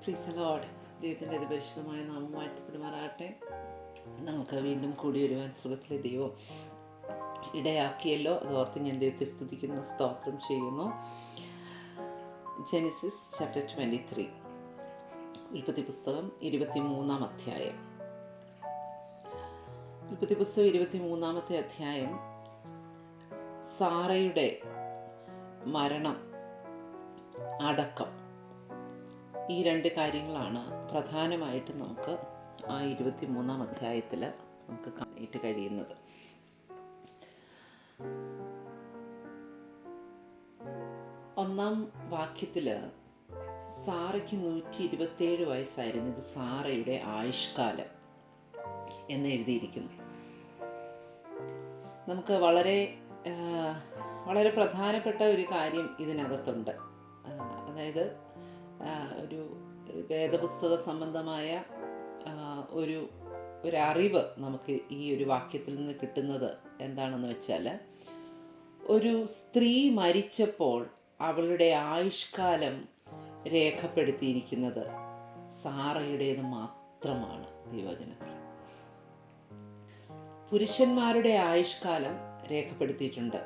പ്രീസ് Lord. ദൈവത്തിൻ്റെ അതിപരിശുദ്ധമായ നാമം വാഴ്ത്തപ്പെടുമാറാകട്ടെ. നമുക്ക് വീണ്ടും കൂടി വരുവാൻ സുഖത്തിലെ ദൈവം ഇടയാക്കിയല്ലോ. അതോർത്ത് ഞാൻ ദൈവത്തെ സ്തുതിക്കുന്നു, സ്തോത്രം ചെയ്യുന്നു. ജെനസിസ് ചാപ്റ്റർ 23, ഉൽപ്പത്തി പുസ്തകം 23-ാം അധ്യായം. ഉൽപ്പത്തി പുസ്തകം 23-ാമത്തെ അധ്യായം സാറയുടെ മരണം, അടക്കം, ഈ രണ്ട് കാര്യങ്ങളാണ് പ്രധാനമായിട്ട് നമുക്ക് ആ 23-ാം അധ്യായത്തിൽ നമുക്ക് കാണാനായിട്ട് കഴിയുന്നത്. ഒന്നാം വാക്യത്തിൽ സാറയ്ക്ക് 127 വയസ്സായിരുന്നു. ഇത് സാറയുടെ ആയുഷ്കാലം എന്ന് എഴുതിയിരിക്കുന്നു. നമുക്ക് വളരെ വളരെ പ്രധാനപ്പെട്ട ഒരു കാര്യം ഇതിനകത്തുണ്ട്. അതായത് ഒരു വേദപുസ്തക സംബന്ധമായ ഒരു അറിവ് നമുക്ക് ഈ ഒരു വാക്യത്തിൽ നിന്ന് കിട്ടുന്നത് എന്താണെന്ന് വെച്ചാൽ, ഒരു സ്ത്രീ മരിച്ചപ്പോൾ അവളുടെ ആയുഷ്കാലം രേഖപ്പെടുത്തിയിരിക്കുന്നത് സാറയുടേത് മാത്രമാണ് ദൈവവചനത്തിൽ. പുരുഷന്മാരുടെ ആയുഷ്കാലം രേഖപ്പെടുത്തിയിട്ടുണ്ട്.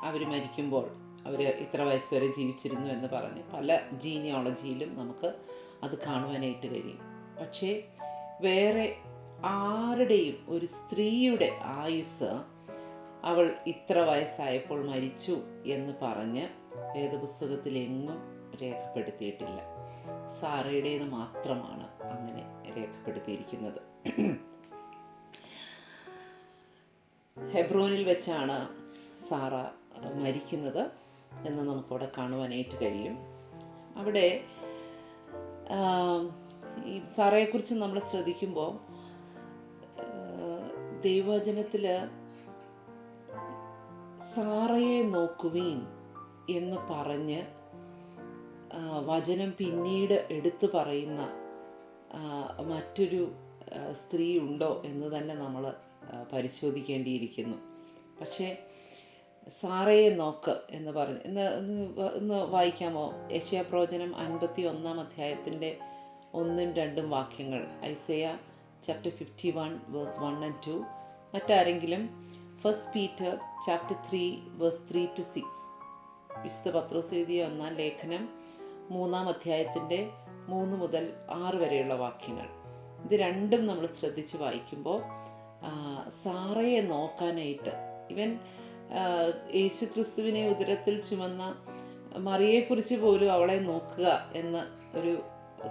അവർ മരിക്കുമ്പോൾ അവർ ഇത്ര വയസ്സ് വരെ ജീവിച്ചിരുന്നു എന്ന് പറഞ്ഞ് പല ജീനിയോളജിയിലും നമുക്ക് അത് കാണുവാനായിട്ട് കഴിയും. പക്ഷേ വേറെ ആരുടെയും, ഒരു സ്ത്രീയുടെ ആയുസ് അവൾ ഇത്ര വയസ്സായപ്പോൾ മരിച്ചു എന്ന് പറഞ്ഞ് വേദപുസ്തകത്തിലെങ്ങും രേഖപ്പെടുത്തിയിട്ടില്ല. സാറയുടേത് മാത്രമാണ് അങ്ങനെ രേഖപ്പെടുത്തിയിരിക്കുന്നത്. ഹെബ്രോനിൽ വെച്ചാണ് സാറ മരിക്കുന്നത് എന്ന് നമുക്കവിടെ കാണുവാനായിട്ട് കഴിയും. അവിടെ ഈ സാറയെക്കുറിച്ച് നമ്മൾ ശ്രദ്ധിക്കുമ്പോൾ ദൈവവചനത്തിൽ സാറയെ നോക്കുവീൻ എന്ന് പറഞ്ഞ് വചനം പിന്നീട് എടുത്തു പറയുന്ന മറ്റൊരു സ്ത്രീ ഉണ്ടോ എന്ന് തന്നെ നമ്മൾ പരിശോധിക്കേണ്ടിയിരിക്കുന്നു. പക്ഷേ സാറയെ നോക്ക് എന്ന് പറഞ്ഞ് ഇന്ന് വായിക്കാമോ? യെശയ്യാപ്രവചനം 51-ാം അധ്യായത്തിൻ്റെ 1-2 വാക്യങ്ങൾ. ഐസയ്യ ചാപ്റ്റർ 51 വേഴ്സ് 1 and 2. മറ്റാരെങ്കിലും 1 Peter ചാപ്റ്റർ 3 വേഴ്സ് 3-6. വിശുദ്ധ പത്രോസ് എഴുതിയ 1-ാം ലേഖനം 3-ാം അധ്യായത്തിൻ്റെ 3 മുതൽ 6 വരെയുള്ള വാക്യങ്ങൾ. ഇത് രണ്ടും നമ്മൾ ശ്രദ്ധിച്ച് വായിക്കുമ്പോൾ സാറയെ നോക്കാനായിട്ട്, ഇവൻ യേശുക്രിസ്തുവിനെ ഉദരത്തിൽ ചുമന്ന മറിയെക്കുറിച്ച് പോലും അവളെ നോക്കുക എന്ന ഒരു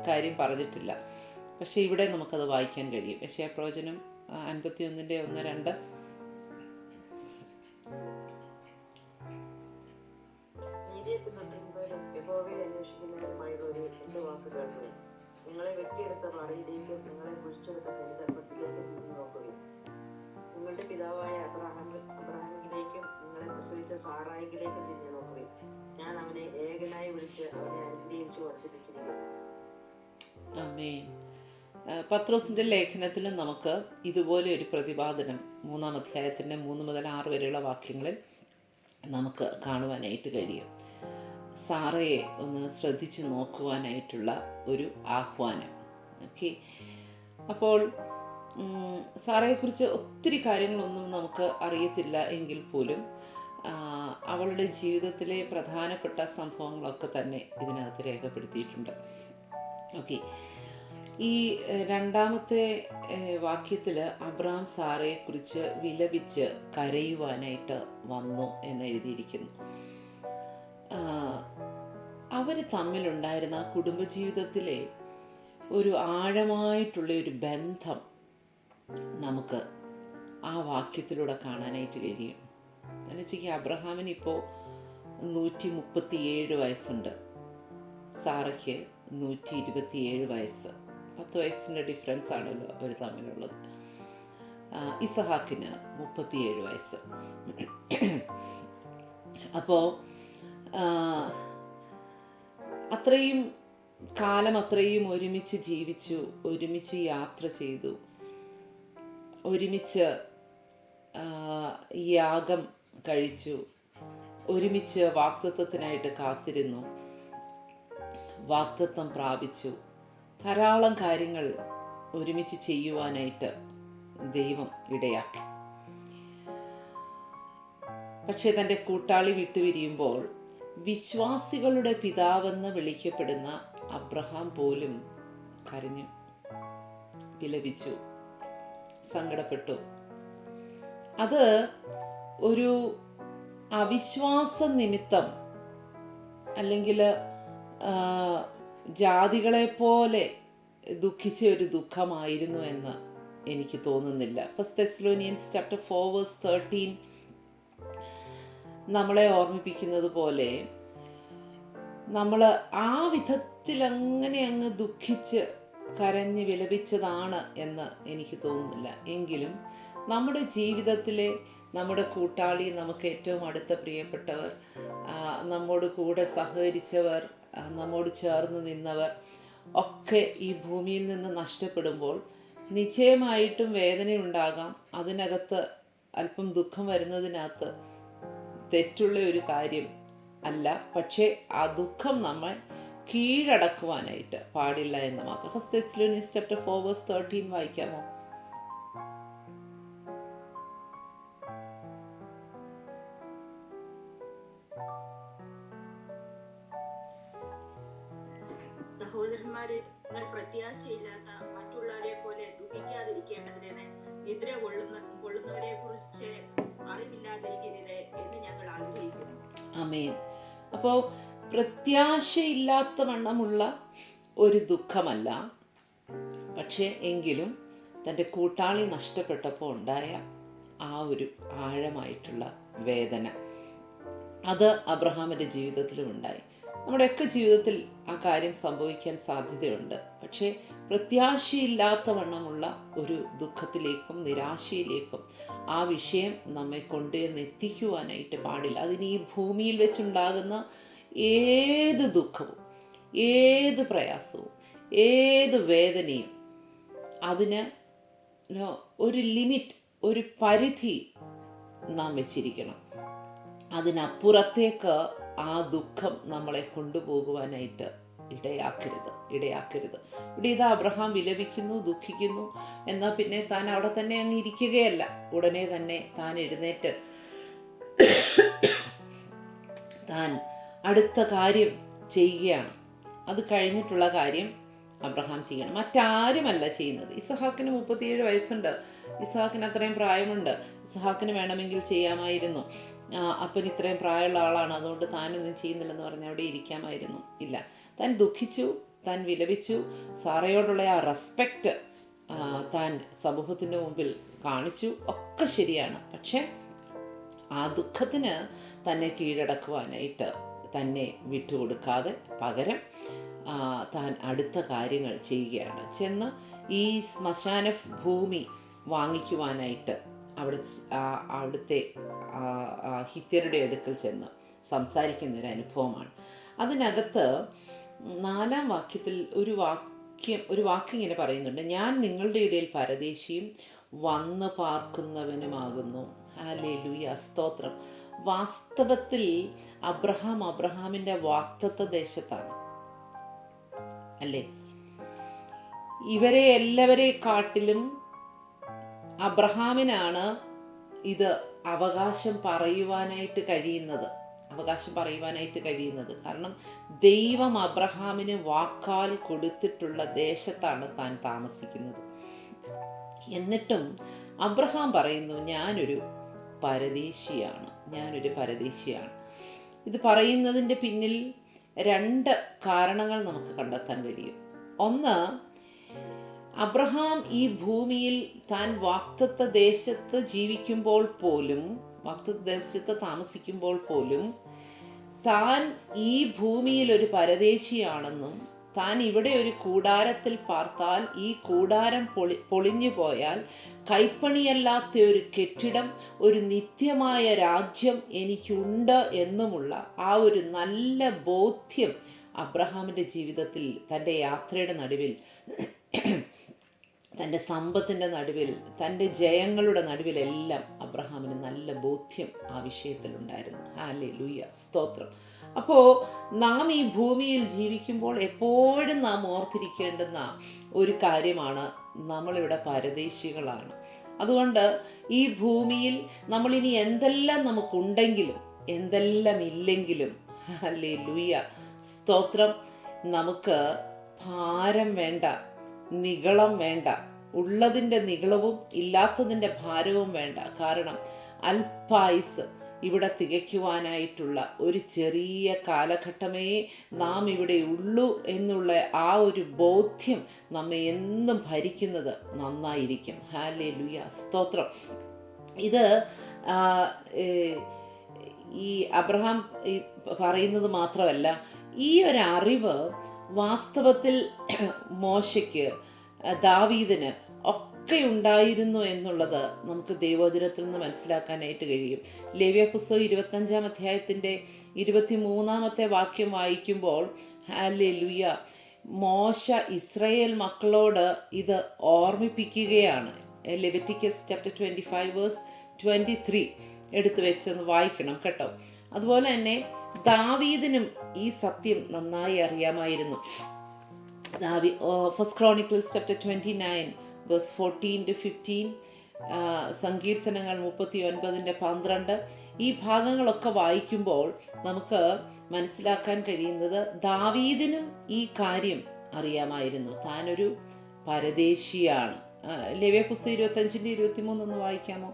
കാര്യം പറഞ്ഞിട്ടില്ല. പക്ഷെ ഇവിടെ നമുക്കത് വായിക്കാൻ കഴിയും. യെശയ്യാപ്രവചനം 51-ന്റെ 1-2. നിങ്ങളെ വെട്ടിയെടുത്ത പാറയിലേക്കും നിങ്ങളെ കുഴിച്ചെടുത്ത ഹരിതർപ്പത്തിലേക്ക് തിരിഞ്ഞു നോക്കുകയും നിങ്ങളുടെ പിതാവായ അബ്രഹാമിലേക്കും നിങ്ങളെ പ്രസവിച്ച സാറായിലേക്കും തിരിഞ്ഞു നോക്കുകയും ഞാൻ അവനെ ഏകനായി വിളിച്ച് അവനെ അനുഗ്രഹിച്ചു വർദ്ധിപ്പിച്ചിരിക്കുന്നു. ആമേൻ. പത്രോസിൻ്റെ ലേഖനത്തിലും നമുക്ക് ഇതുപോലെ ഒരു പ്രതിപാദനം 3-ാം അധ്യായത്തിൻ്റെ 3 മുതൽ 6 വരെയുള്ള വാക്യങ്ങളിൽ നമുക്ക് കാണുവാനായിട്ട് കഴിയും. സാറയെ ഒന്ന് ശ്രദ്ധിച്ച് നോക്കുവാനായിട്ടുള്ള ഒരു ആഹ്വാനം. ഓക്കെ, അപ്പോൾ സാറയെക്കുറിച്ച് ഒത്തിരി കാര്യങ്ങളൊന്നും നമുക്ക് അറിയത്തില്ല എങ്കിൽ പോലും അവളുടെ ജീവിതത്തിലെ പ്രധാനപ്പെട്ട സംഭവങ്ങളൊക്കെ തന്നെ ഇതിനകത്ത് രേഖപ്പെടുത്തിയിട്ടുണ്ട്. ഓക്കെ, ഈ 2-ാമത്തെ വാക്യത്തിൽ അബ്രഹാം സാറയെക്കുറിച്ച് വിലപിച്ച് കരയുവാനായിട്ട് വന്നു എന്നെഴുതിയിരിക്കുന്നു. അവർ തമ്മിലുണ്ടായിരുന്ന കുടുംബജീവിതത്തിലെ ഒരു ആഴമായിട്ടുള്ള ഒരു ബന്ധം നമുക്ക് ആ വാക്യത്തിലൂടെ കാണാനായിട്ട് കഴിയും. എന്ന് വെച്ചാൽ അബ്രഹാമിന് ഇപ്പോൾ 137 വയസ്സുണ്ട്, സാറയ്ക്ക് 127 വയസ്സ്. 10 വയസ്സിൻ്റെ ഡിഫറൻസ് ആണല്ലോ അവർ തമ്മിലുള്ളത്. ഇസഹാക്കിന് 37 വയസ്സ്. അപ്പോൾ അത്രയും കാലം അത്രയും ഒരുമിച്ച് ജീവിച്ചു, ഒരുമിച്ച് യാത്ര ചെയ്തു, ഒരുമിച്ച് യാഗം കഴിച്ചു, ഒരുമിച്ച് വാഗ്ദത്തത്തിനായിട്ട് കാത്തിരുന്നു, വാഗ്ദത്തം പ്രാപിച്ചു. ധാരാളം കാര്യങ്ങൾ ഒരുമിച്ച് ചെയ്യുവാനായിട്ട് ദൈവം ഇടയാക്കി. പക്ഷേ തൻ്റെ കൂട്ടാളി വിട്ടുപിരിയുമ്പോൾ വിശ്വാസികളുടെ പിതാവെന്ന് വിളിക്കപ്പെടുന്ന അബ്രഹാം പോലും കരഞ്ഞു, വിലപിച്ചു, സങ്കടപ്പെട്ടു. അത് ഒരു അവിശ്വാസ നിമിത്തം അല്ലെങ്കിൽ ജാതികളെ പോലെ ദുഃഖിച്ച ഒരു ദുഃഖമായിരുന്നു എന്ന് എനിക്ക് തോന്നുന്നില്ല. 1 Thessalonians chapter 4 verse 13 നമ്മളെ ഓർമ്മിപ്പിക്കുന്നത് പോലെ നമ്മൾ ആ വിധത്തിൽ അങ്ങനെ അങ്ങ് ദുഃഖിച്ച് കരഞ്ഞ് വിലപിച്ചതാണ് എന്ന് എനിക്ക് തോന്നുന്നില്ല. എങ്കിലും നമ്മുടെ ജീവിതത്തിലെ നമ്മുടെ കൂട്ടാളി, നമുക്ക് ഏറ്റവും അടുത്ത പ്രിയപ്പെട്ടവർ, നമ്മോട് കൂടെ സഹകരിച്ചവർ, നമ്മോട് ചേർന്ന് നിന്നവർ ഒക്കെ ഈ ഭൂമിയിൽ നിന്ന് നഷ്ടപ്പെടുമ്പോൾ നിശ്ചയമായിട്ടും വേദനയുണ്ടാകാം. അതിനകത്ത് അല്പം ദുഃഖം വരുന്നതിനകത്ത് തെറ്റുള്ള ഒരു കാര്യം അല്ല. പക്ഷേ ആ ദുഃഖം നമ്മൾ കീഴടക്കുവാനായിട്ട് പാടില്ല എന്ന് മാത്രം. 1 Thessalonians chapter 4 verse 13 വായിക്കാമോ? സഹോദരന്മാരെ, നിങ്ങൾ പ്രത്യാശയില്ലാത്ത മറ്റുള്ളവരെ പോലെ ദുഃഖിക്കാതിരിക്കേണ്ടതിന് നിദ്ര കൊള്ളുന്നവരെ കുറിച്ച് അറിവില്ലാതിരിക്കരുത് എന്ന് ഞങ്ങൾ ആഗ്രഹിക്കുന്നു. ആമേൻ. അപ്പോൾ പ്രത്യാശയില്ലാത്ത വണ്ണമുള്ള ഒരു ദുഃഖമല്ല, പക്ഷേ എങ്കിലും തൻ്റെ കൂട്ടാളി നഷ്ടപ്പെട്ടപ്പോൾ ഉണ്ടായ ആ ഒരു ആഴമായിട്ടുള്ള വേദന, അത് അബ്രഹാമിൻ്റെ ജീവിതത്തിലും ഉണ്ടായി. നമ്മുടെയൊക്കെ ജീവിതത്തിൽ ആ കാര്യം സംഭവിക്കാൻ സാധ്യതയുണ്ട്. പക്ഷേ പ്രത്യാശയില്ലാത്ത വണ്ണമുള്ള ഒരു ദുഃഖത്തിലേക്കും നിരാശയിലേക്കും ആ വിഷയം നമ്മെ കൊണ്ടുവന്ന് എത്തിക്കുവാനായിട്ട് പാടില്ല. അതിന് ഈ ഭൂമിയിൽ വെച്ചുണ്ടാകുന്ന ഏത് ദുഃഖവും, ഏത് പ്രയാസവും, ഏത് വേദനയും അതിന് ഒരു ലിമിറ്റ്, ഒരു പരിധി നാം വെച്ചിരിക്കണം. അതിനപ്പുറത്തേക്ക് ആ ദുഃഖം നമ്മളെ കൊണ്ടുപോകുവാനായിട്ട് ഇടയാക്കരുത്. ഇവിടെ ഇതാ അബ്രഹാം വിലപിക്കുന്നു, ദുഃഖിക്കുന്നു. എന്നാൽ പിന്നെ താൻ അവിടെ തന്നെ അങ്ങ് ഇരിക്കുകയല്ല. ഉടനെ തന്നെ താൻ എഴുന്നേറ്റ് താൻ അടുത്ത കാര്യം ചെയ്യുകയാണ്. അത് കഴിഞ്ഞിട്ടുള്ള കാര്യം അബ്രഹാം ചെയ്യണം, മറ്റാരുമല്ല ചെയ്യുന്നത്. ഇസഹാക്കിന് 37 വയസ്സുണ്ട്. ഇസഹാക്കിന് അത്രയും പ്രായമുണ്ട്. ഇസഹാക്കിന് വേണമെങ്കിൽ ചെയ്യാമായിരുന്നു. അപ്പൻ ഇത്രയും പ്രായമുള്ള ആളാണ്, അതുകൊണ്ട് താനൊന്നും ചെയ്യുന്നില്ലെന്ന് പറഞ്ഞ് അവിടെ ഇരിക്കാമായിരുന്നു. ഇല്ല, താൻ ദുഃഖിച്ചു, താൻ വിലപിച്ചു. സാറയോടുള്ള ആ റെസ്പെക്റ്റ് താൻ സമൂഹത്തിൻ്റെ മുമ്പിൽ കാണിച്ചു. ഒക്കെ ശരിയാണ്. പക്ഷേ ആ ദുഃഖത്തിന് തന്നെ കീഴടക്കുവാനായിട്ട് തന്നെ വിട്ടുകൊടുക്കാതെ പകരം താൻ അടുത്ത കാര്യങ്ങൾ ചെയ്യുകയാണ്. ചെന്ന് ഈ ശ്മശാന ഭൂമി വാങ്ങിക്കുവാനായിട്ട് അവിടുത്തെ ഹിത്യരുടെ അടുക്കൽ ചെന്ന് സംസാരിക്കുന്നൊരു അനുഭവമാണ്. അതിനകത്ത് 4-ാം വാക്യത്തിൽ ഒരു വാക്യം ഇങ്ങനെ പറയുന്നുണ്ട്: ഞാൻ നിങ്ങളുടെ ഇടയിൽ പരദേശിയും വന്നു പാർക്കുന്നവനുമാകുന്നു. ഹല്ലേലൂയ, സ്തോത്രം. വാസ്തവത്തിൽ അബ്രഹാമിൻ്റെ വാഗ്ദത്ത ദേശത്താണ്, അല്ലേ? ഇവരെ എല്ലാവരെക്കാട്ടിലും അബ്രഹാമിനാണ് ഇത് അവകാശം പറയുവാനായിട്ട് കഴിയുന്നത്. കാരണം ദൈവം അബ്രഹാമിന് വാക്കാൽ കൊടുത്തിട്ടുള്ള ദേശത്താണ് താൻ താമസിക്കുന്നത്. എന്നിട്ടും അബ്രഹാം പറയുന്നു, ഞാനൊരു പരദേശിയാണ്. ഇത് പറയുന്നതിൻ്റെ പിന്നിൽ 2 കാരണങ്ങൾ നമുക്ക് കണ്ടെത്താൻ കഴിയും. ഒന്ന്, അബ്രഹാം ഈ ഭൂമിയിൽ താൻ വാഗ്ദത്ത ദേശത്ത് താമസിക്കുമ്പോൾ പോലും താൻ ഈ ഭൂമിയിൽ ഒരു പരദേശിയാണെന്നും താൻ ഇവിടെ ഒരു കൂടാരത്തിൽ പാർത്താൽ ഈ കൂടാരം പൊളിഞ്ഞു പോയാൽ കൈപ്പണിയല്ലാത്ത ഒരു കെട്ടിടം, ഒരു നിത്യമായ രാജ്യം എനിക്കുണ്ട് എന്നുമുള്ള ആ ഒരു നല്ല ബോധ്യം അബ്രഹാമിൻ്റെ ജീവിതത്തിൽ, തൻ്റെ യാത്രയുടെ നടുവിൽ, തൻ്റെ സമ്പത്തിൻ്റെ നടുവിൽ, തൻ്റെ ജയങ്ങളുടെ നടുവിലെല്ലാം അബ്രഹാമിന് നല്ല ബോധ്യം ആ വിഷയത്തിലുണ്ടായിരുന്നു. ഹല്ലേലൂയ, സ്തോത്രം. അപ്പോൾ നാം ഈ ഭൂമിയിൽ ജീവിക്കുമ്പോൾ എപ്പോഴും നാം ഓർത്തിരിക്കേണ്ടുന്ന ഒരു കാര്യമാണ്, നമ്മളിവിടെ പരദേശികളാണ്. അതുകൊണ്ട് ഈ ഭൂമിയിൽ നമ്മളിനി എന്തെല്ലാം നമുക്കുണ്ടെങ്കിലും എന്തെല്ലാം ഇല്ലെങ്കിലും, ഹല്ലേലൂയ, സ്തോത്രം, നമുക്ക് ഭാരം വേണ്ട, നിഗളം വേണ്ട. ഉള്ളതിൻ്റെ നിഗളവും ഇല്ലാത്തതിൻ്റെ ഭാരവും വേണ്ട. കാരണം അല്പായുസ് ഇവിടെ തികയ്ക്കുവാനായിട്ടുള്ള ഒരു ചെറിയ കാലഘട്ടമേ നാം ഇവിടെ ഉള്ളൂ എന്നുള്ള ആ ഒരു ബോധ്യം നമ്മെ എന്നും ഭരിക്കുന്നത് നന്നായിരിക്കും. ഹല്ലേലൂയ, സ്തോത്രം. ഇത് ഈ അബ്രഹാം പറയുന്നത് മാത്രമല്ല, ഈ ഒരു അറിവ് വാസ്തവത്തിൽ മോശയ്ക്ക്, ദാവീദിന് ഒക്കെ ഉണ്ടായിരുന്നു എന്നുള്ളത് നമുക്ക് ദൈവവചനത്തിൽ നിന്ന് മനസ്സിലാക്കാനായിട്ട് കഴിയും. ലേവ്യപുസ്തകം 25-ാം അധ്യായത്തിൻ്റെ 23-ാമത്തെ വാക്യം വായിക്കുമ്പോൾ, ഹല്ലേലൂയ, മോശ ഇസ്രായേൽ മക്കളോട് ഇത് ഓർമ്മിപ്പിക്കുകയാണ്. ലെവിറ്റിക്കസ് ചാപ്റ്റർ 25:23 എടുത്തു വെച്ചൊന്ന് വായിക്കണം കേട്ടോ. അതുപോലെ തന്നെ ദാവീദിനും ഈ സത്യം നന്നായി അറിയാമായിരുന്നു. ഫസ്റ്റ് ക്രോണിക്കിൾസ് ചാപ്റ്റർ 29:14-15, സങ്കീർത്തനങ്ങൾ 39:12, ഈ ഭാഗങ്ങളൊക്കെ വായിക്കുമ്പോൾ നമുക്ക് മനസ്സിലാക്കാൻ കഴിയുന്നത് ദാവീദിനും ഈ കാര്യം അറിയാമായിരുന്നു. താനൊരു പരദേശിയാണ്. ലേവ്യപുസ്തകം 25:23 ഒന്ന് വായിക്കാമോ?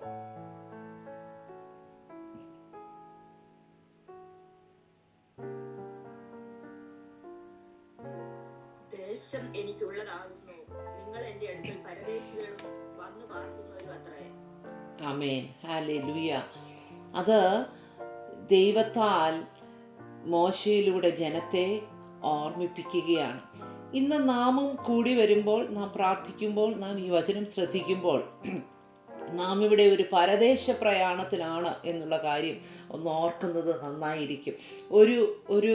ദേശം എനിക്കുള്ളതാകുന്നു, നിങ്ങൾ എൻ്റെ അടുക്കൽ പരദേശികളും വന്നു പാർക്കുന്നവരും അത്രേ. ആമേൻ, ഹല്ലേലൂയ. അത് ദൈവത്താൽ മോശയിലൂടെ ജനത്തെ ഓർമ്മിപ്പിക്കുകയാണ്. ഇന്ന് നാമും കൂടി വരുമ്പോൾ, നാം പ്രാർത്ഥിക്കുമ്പോൾ, നാം ഈ വചനം ശ്രദ്ധിക്കുമ്പോൾ, നാം ഇവിടെ ഒരു പരദേശ പ്രയാണത്തിലാണ് എന്നുള്ള കാര്യം ഒന്ന് ഓർക്കുന്നത് നന്നായിരിക്കും. ഒരു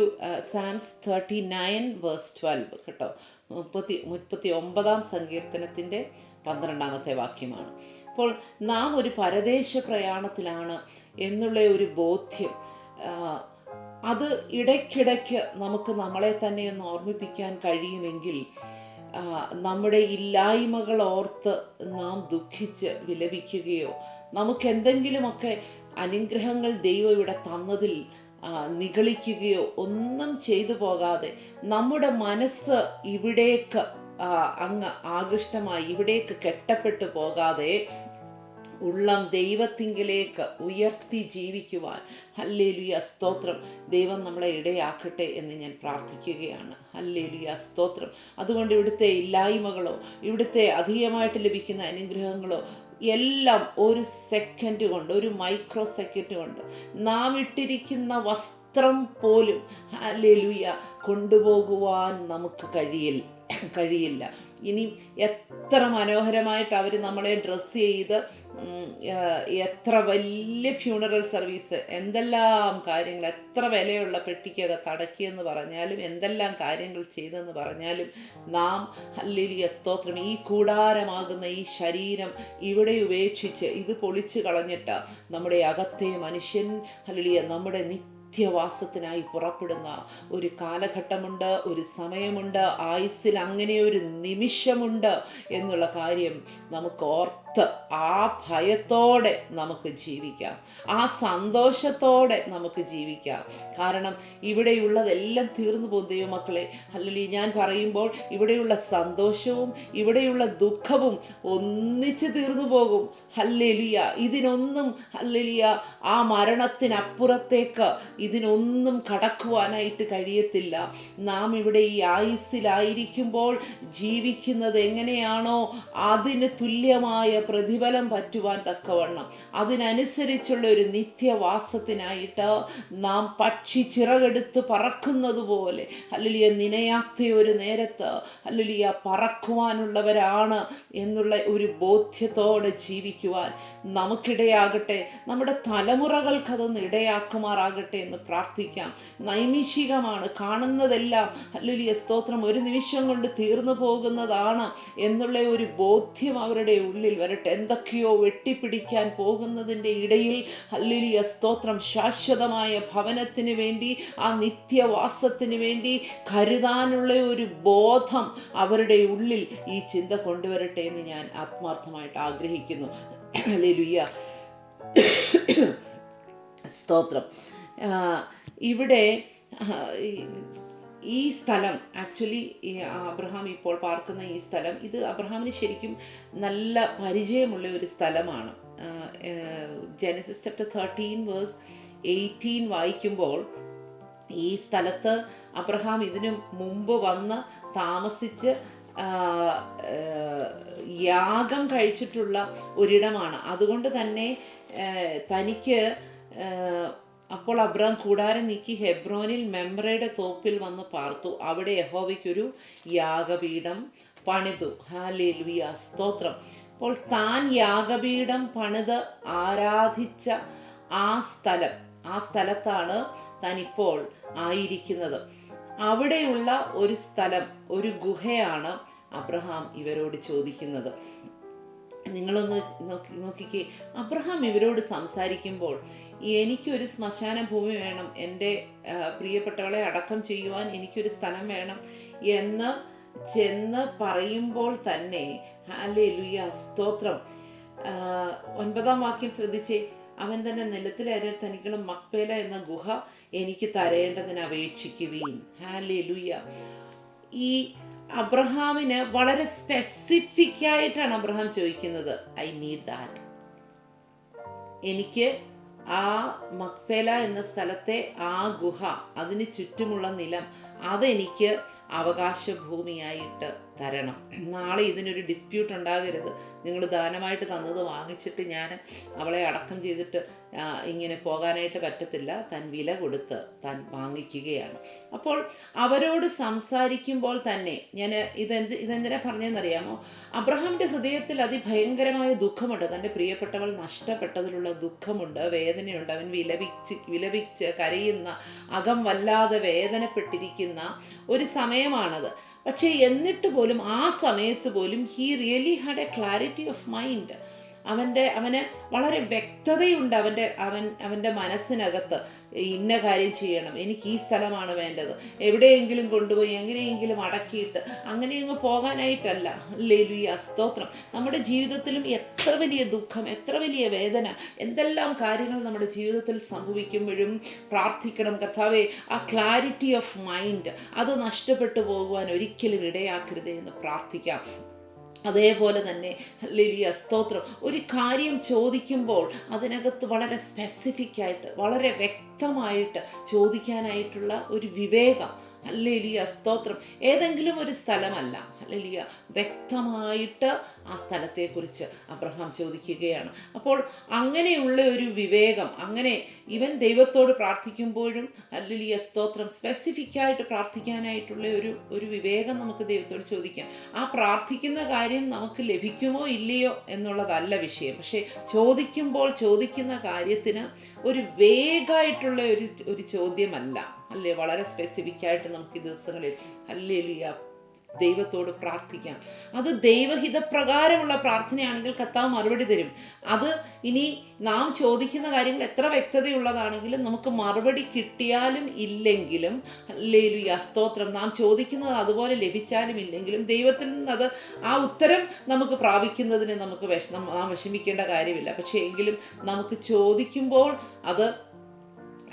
സാംസ് 39:12 കേട്ടോ, 39-ാം സങ്കീർത്തനത്തിൻ്റെ 12-ാമത്തെ വാക്യമാണ്. അപ്പോൾ നാം ഒരു പരദേശ പ്രയാണത്തിലാണ് എന്നുള്ള ഒരു ബോധ്യം, അത് ഇടയ്ക്കിടയ്ക്ക് നമുക്ക് നമ്മളെ തന്നെ ഒന്ന് ഓർമ്മിപ്പിക്കാൻ കഴിയുമെങ്കിൽ, നമ്മുടെ ഇല്ലായ്മകൾ ഓർത്ത് നാം ദുഃഖിച്ച് വിലപിക്കുകയോ, നമുക്കെന്തെങ്കിലുമൊക്കെ അനുഗ്രഹങ്ങൾ ദൈവം ഇവിടെ തന്നതിൽ നിഗളിക്കുകയോ ഒന്നും ചെയ്തു പോകാതെ, നമ്മുടെ മനസ്സ് ഇവിടേക്ക് അങ്ങ് ആകൃഷ്ടമായി ഇവിടേക്ക് കെട്ടപ്പെട്ടു പോകാതെ ഉള്ളം ദൈവത്തിങ്കിലേക്ക് ഉയർത്തി ജീവിക്കുവാൻ, ഹല്ലേലൂയ, സ്തോത്രം, ദൈവം നമ്മളെ ഇടയാക്കട്ടെ എന്ന് ഞാൻ പ്രാർത്ഥിക്കുകയാണ്. ഹല്ലേലൂയ, സ്തോത്രം. അതുകൊണ്ട് ഇവിടുത്തെ ഇല്ലായ്മകളോ ഇവിടുത്തെ അധികമായിട്ട് ലഭിക്കുന്ന അനുഗ്രഹങ്ങളോ എല്ലാം ഒരു സെക്കൻഡ് കൊണ്ട്, ഒരു മൈക്രോ സെക്കൻഡ് കൊണ്ട്, നാം ഇട്ടിരിക്കുന്ന വസ്ത്രം പോലും, ഹല്ലേലൂയ, കൊണ്ടുപോകുവാൻ നമുക്ക് കഴിയില്ല. ഇനി എത്ര മനോഹരമായിട്ട് അവർ നമ്മളെ ഡ്രസ്സ് ചെയ്ത്, എത്ര വലിയ ഫ്യൂണറൽ സർവീസ്, എന്തെല്ലാം കാര്യങ്ങൾ, എത്ര വിലയുള്ള പെട്ടിക്കകത്ത് അടക്കിയെന്ന് പറഞ്ഞാലും, എന്തെല്ലാം കാര്യങ്ങൾ ചെയ്തെന്ന് പറഞ്ഞാലും, നാം, ഹല്ലേലൂയ, സ്തോത്രം, ഈ കൂടാരമാകുന്ന ഈ ശരീരം ഇവിടെ ഉപേക്ഷിച്ച് ഇത് പൊളിച്ചു കളഞ്ഞിട്ട് നമ്മുടെ അകത്തെ മനുഷ്യൻ, ഹല്ലേലൂയ, നമ്മുടെ നിത്യവാസത്തിനായി പുറപ്പെടുന്ന ഒരു കാലഘട്ടമുണ്ട്, ഒരു സമയമുണ്ട്, ആയുസ്സിൽ അങ്ങനെ ഒരു നിമിഷമുണ്ട് എന്നുള്ള കാര്യം നമുക്ക് ഓർത്ത് ആ ഭയത്തോടെ നമുക്ക് ജീവിക്കാം, ആ സന്തോഷത്തോടെ നമുക്ക് ജീവിക്കാം. കാരണം ഇവിടെയുള്ളതെല്ലാം തീർന്നു പോകും ദൈവമക്കളെ. ഹല്ലേലൂയ, ഞാൻ പറയുമ്പോൾ ഇവിടെയുള്ള സന്തോഷവും ഇവിടെയുള്ള ദുഃഖവും ഒന്നിച്ച് തീർന്നു പോകും. ഹല്ലേലൂയ, ഇതിനൊന്നും, ഹല്ലേലൂയ, ആ മരണത്തിനപ്പുറത്തേക്ക് ഇതിനൊന്നും കടക്കുവാനായിട്ട് കഴിയത്തില്ല. നാം ഇവിടെ ഈ ആയുസ്സിലായിരിക്കുമ്പോൾ ജീവിക്കുന്നത് എങ്ങനെയാണോ അതിന് തുല്യമായ പ്രതിഫലം പറ്റുവാൻ തക്കവണ്ണം, അതിനനുസരിച്ചുള്ള ഒരു നിത്യവാസത്തിനായിട്ട് നാം പക്ഷി ചിറകെടുത്ത് പറക്കുന്നത് പോലെ, ഹല്ലേലൂയ, നനയാത്ത ഒരു നേരത്ത്, ഹല്ലേലൂയ, പറക്കുവാനുള്ളവരാണ് എന്നുള്ള ഒരു ബോധ്യത്തോടെ ജീവിക്കുവാൻ നമുക്കിടയാകട്ടെ. നമ്മുടെ തലമുറകൾക്കതൊന്ന് ഇടയാക്കുമാറാകട്ടെ എന്ന് പ്രാർത്ഥിക്കാം. നൈമിഷികമാണ്, കാണുന്നതെല്ലാം, ഹല്ലേലൂയ, സ്തോത്രം, ഒരു നിമിഷം കൊണ്ട് തീർന്നു പോകുന്നതാണ് എന്നുള്ള ഒരു ബോധ്യം അവരുടെ ഉള്ളിൽ വരട്ടെ. കൊണ്ടുവരട്ടെ. എന്തൊക്കെയോ വെട്ടിപ്പിടിക്കാൻ പോകുന്നതിൻ്റെ ഇടയിൽ ഹല്ലേലൂയ സ്തോത്രം, ശാശ്വതമായ ഭവനത്തിന് വേണ്ടി, ആ നിത്യവാസത്തിന് വേണ്ടി കരുതാനുള്ള ഒരു ബോധം അവരുടെ ഉള്ളിൽ ഈ ചിന്ത കൊണ്ടുവരട്ടെ എന്ന് ഞാൻ ആത്മാർത്ഥമായിട്ട് ആഗ്രഹിക്കുന്നു. ഹല്ലേലൂയ സ്തോത്രം. ഇവിടെ ഈ സ്ഥലം ആക്ച്വലി അബ്രഹാം ഇപ്പോൾ പാർക്കുന്ന ഈ സ്ഥലം, ഇത് അബ്രഹാമിന് ശരിക്കും നല്ല പരിചയമുള്ള ഒരു സ്ഥലമാണ്. ജെനസിസ് ചാപ്റ്റർ 13:18 വായിക്കുമ്പോൾ ഈ സ്ഥലത്ത് അബ്രഹാം ഇതിനു മുമ്പ് വന്ന് താമസിച്ച് യാഗം കഴിച്ചിട്ടുള്ള ഒരിടമാണ്. അതുകൊണ്ട് തന്നെ തനിക്ക് അപ്പോൾ അബ്രഹാം കൂടാരം നീക്കി ഹെബ്രോനിൽ മെമ്രയുടെ തോപ്പിൽ വന്ന് പാർത്തു. അവിടെ യഹോവയ്ക്കൊരു യാഗപീഠം പണിതു. ഹല്ലേലൂയ സ്തോത്രം. അപ്പോൾ താൻ യാഗപീഠം പണിത് ആരാധിച്ച ആ സ്ഥലത്താണ് താൻ ഇപ്പോൾ ആയിരിക്കുന്നത്. അവിടെയുള്ള ഒരു സ്ഥലം, ഒരു ഗുഹയാണ് അബ്രഹാം ഇവരോട് ചോദിക്കുന്നത്. നിങ്ങളൊന്ന് നോക്കിക്കേ, അബ്രഹാം ഇവരോട് സംസാരിക്കുമ്പോൾ എനിക്കൊരു ശ്മശാന ഭൂമി വേണം, എൻ്റെ പ്രിയപ്പെട്ടവളെ അടക്കം ചെയ്യുവാൻ എനിക്കൊരു സ്ഥലം വേണം എന്ന് ചെന്ന് പറയുമ്പോൾ തന്നെ ഹല്ലേലൂയ സ്തോത്രം, 9-ാം വാക്യം ശ്രദ്ധിച്ചേ. അവൻ തന്നെ നിലത്തിലരിൽ തനിക്കുള്ള മക്പേല എന്ന ഗുഹ എനിക്ക് തരേണ്ടതിന് അപേക്ഷിക്കുവീൻ. ഹല്ലേലൂയ. ഈ അബ്രഹാമിന് വളരെ സ്പെസിഫിക് ആയിട്ടാണ് അബ്രഹാം ചോദിക്കുന്നത്, ഐ നീഡ് ദാറ്റ്. എനിക്ക് ആ മക്പേല എന്ന സ്ഥലത്തെ ആ ഗുഹ, അതിന് ചുറ്റുമുള്ള നിലം, അതെനിക്ക് അവകാശ ഭൂമിയായിട്ട് തരണം. നാളെ ഇതിനൊരു ഡിസ്പ്യൂട്ട് ഉണ്ടാകരുത്. നിങ്ങൾ ദാനമായിട്ട് തന്നത് വാങ്ങിച്ചിട്ട് ഞാൻ അവളെ അടക്കം ചെയ്തിട്ട് ഇങ്ങനെ പോകാനായിട്ട് പറ്റത്തില്ല. താൻ വില കൊടുത്ത് താൻ വാങ്ങിക്കുകയാണ്. അപ്പോൾ അവരോട് സംസാരിക്കുമ്പോൾ തന്നെ ഞാൻ ഇതെന്തിനാ പറഞ്ഞതെന്നറിയാമോ? അബ്രഹാമിൻ്റെ ഹൃദയത്തിൽ അതിഭയങ്കരമായ ദുഃഖമുണ്ട്. തൻ്റെ പ്രിയപ്പെട്ടവൾ നഷ്ടപ്പെട്ടതിലുള്ള ദുഃഖമുണ്ട്, വേദനയുണ്ട്. അവൻ വിലപിച്ച് കരയുന്ന, അകം വല്ലാതെ വേദനപ്പെട്ടിരിക്കുന്ന ഒരു സമയമാണത്. പക്ഷേ എന്നിട്ട് പോലും ആ സമയത്ത് പോലും he really had A clarity of mind. അവന് വളരെ വ്യക്തതയുണ്ട്. അവൻ്റെ മനസ്സിനകത്ത് ഇന്ന കാര്യം ചെയ്യണം, എനിക്ക് ഈ സ്ഥലമാണ് വേണ്ടത്, എവിടെയെങ്കിലും കൊണ്ടുപോയി എങ്ങനെയെങ്കിലും അടക്കിയിട്ട് അങ്ങനെ അങ്ങ് പോകാനായിട്ടല്ല. ഹല്ലേലൂയ സ്തോത്രം. നമ്മുടെ ജീവിതത്തിലും എത്ര വലിയ ദുഃഖം, എത്ര വലിയ വേദന, എന്തെല്ലാം കാര്യങ്ങൾ നമ്മുടെ ജീവിതത്തിൽ സംഭവിക്കുമ്പോഴും പ്രാർത്ഥിക്കണം, കർത്താവേ ആ ക്ലാരിറ്റി ഓഫ് മൈൻഡ് അത് നഷ്ടപ്പെട്ടു പോകുവാൻ ഒരിക്കലും ഇടയാക്കരുത് എന്ന് പ്രാർത്ഥിക്കാം. അതേപോലെ തന്നെ ഹല്ലേലൂയ സ്തോത്രം, ഒരു കാര്യം ചോദിക്കുമ്പോൾ അതിനകത്ത് വളരെ സ്പെസിഫിക് ആയിട്ട്, വളരെ വ്യക്തമായിട്ട് ചോദിക്കാനായിട്ടുള്ള ഒരു വിവേകം. ഹല്ലേലൂയ സ്തോത്രം. ഏതെങ്കിലും ഒരു സ്ഥലമല്ല, ഹല്ലേലൂയ, വ്യക്തമായിട്ട് ആ സ്ഥലത്തെക്കുറിച്ച് അബ്രഹാം ചോദിക്കുകയാണ്. അപ്പോൾ അങ്ങനെയുള്ള ഒരു വിവേകം, അങ്ങനെ ഇവൻ ദൈവത്തോട് പ്രാർത്ഥിക്കുമ്പോഴും ഹല്ലേലൂയ സ്തോത്രം സ്പെസിഫിക് ആയിട്ട് പ്രാർത്ഥിക്കാനായിട്ടുള്ള ഒരു വിവേകം നമുക്ക് ദൈവത്തോട് ചോദിക്കാം. ആ പ്രാർത്ഥിക്കുന്ന കാര്യം നമുക്ക് ലഭിക്കുമോ ഇല്ലയോ എന്നുള്ളതല്ല വിഷയം. പക്ഷേ ചോദിക്കുമ്പോൾ ചോദിക്കുന്ന കാര്യത്തിന് ഒരു വേഗമായിട്ടുള്ള ഒരു ചോദ്യമല്ല, അല്ലേ? വളരെ സ്പെസിഫിക് ആയിട്ട് നമുക്ക് ഈ ദിവസങ്ങളിൽ ഹല്ലേലൂയ ദൈവത്തോട് പ്രാർത്ഥിക്കാം. അത് ദൈവഹിതപ്രകാരമുള്ള പ്രാർത്ഥനയാണെങ്കിൽ കർത്താവ് മറുപടി തരും. അത് ഇനി നാം ചോദിക്കുന്ന കാര്യങ്ങൾ എത്ര വ്യക്തതയുള്ളതാണെങ്കിലും നമുക്ക് മറുപടി കിട്ടിയാലും ഇല്ലെങ്കിലും ഹല്ലേലൂയ സ്തോത്രം, നാം ചോദിക്കുന്നത് അതുപോലെ ലഭിച്ചാലും ഇല്ലെങ്കിലും ദൈവത്തിൽ നിന്ന് ആ ഉത്തരം നമുക്ക് പ്രാപിക്കുന്നതിന് നമുക്ക് നാം വിഷമിക്കേണ്ട കാര്യമില്ല. പക്ഷേ എങ്കിലും നമുക്ക് ചോദിക്കുമ്പോൾ അത്